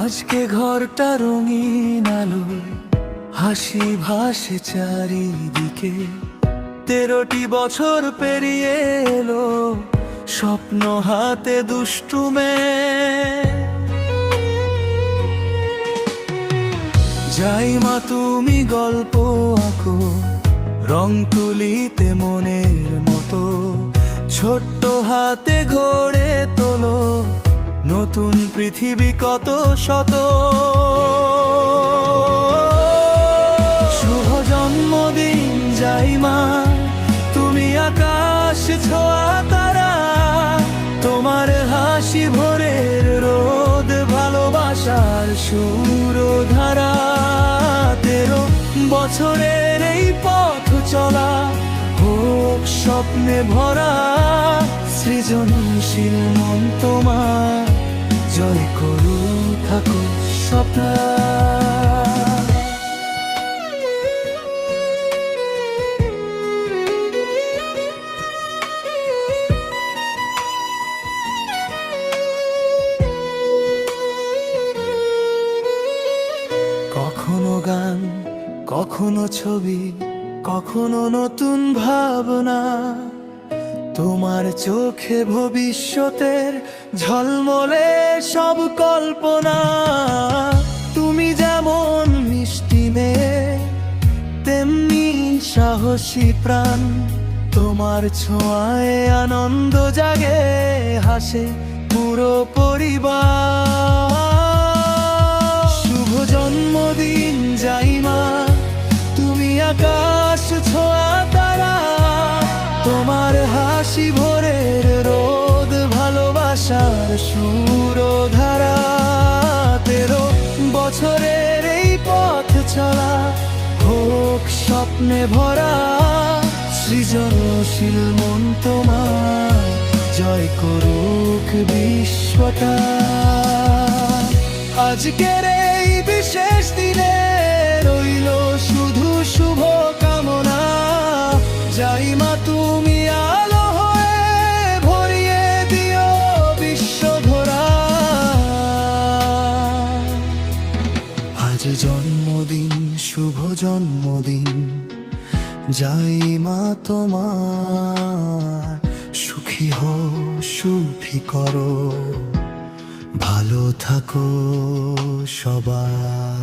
আজকে ঘরটা রঙিন আলো, হাসি ভাসে চারিদিকে। 13টি বছর পেরিয়ে এলো, স্বপ্ন হাতে দুষ্টু মেয়ে। যাই মা তুমি গল্প আঁকো, রং তুলিতে মনের মতো। ছোট্ট হাতে গড়ে তোলো নতুন পৃথিবী কত শত। শুভ জন্মদিন যাই মা, তুমি আকাশ ছোঁয়া তারা। তোমার হাসি ভোরের রোদ, ভালোবাসার সুরধারা। 13 বছরের এই পথ চলা হোক স্বপ্নে ভরা। সৃজনশীল মন তোমার জয় করু থাকো স্বপ্ন। কখনো গান, কখনো ছবি, কখনো নতুন ভাবনা। তোমার চোখে ভবিষ্যতের ঝলমলে সব কল্পনা। তুমি যেমন মিষ্টি মেয়ে, তেমনি সাহসী প্রাণ। তোমার ছোঁয়ায় আনন্দ জাগে, হাসে পুরো পরিবার। শুভ জন্মদিন যাই মা, তুমি আকাশ ছোঁয়া তারা। তোমার হাসি ভোরের রোদ, ভালোবাসার সুরধারা। 13 বছরের এই পথ চলা হোক স্বপ্নে ভরা। সৃজনশীল মন তোমার জয় করুক বিশ্বটা। আজকের এই বিশেষ দিনে রইল শুধু শুভ কামনা। যাই মা তুমি আলো হয়ে ভরিয়ে দিও বিশ্বধরা। আজ জন্মদিন, শুভ জন্মদিন যাই মা তোমার। সুখী হো, সুখী করো, ভালো থাকো সবাই।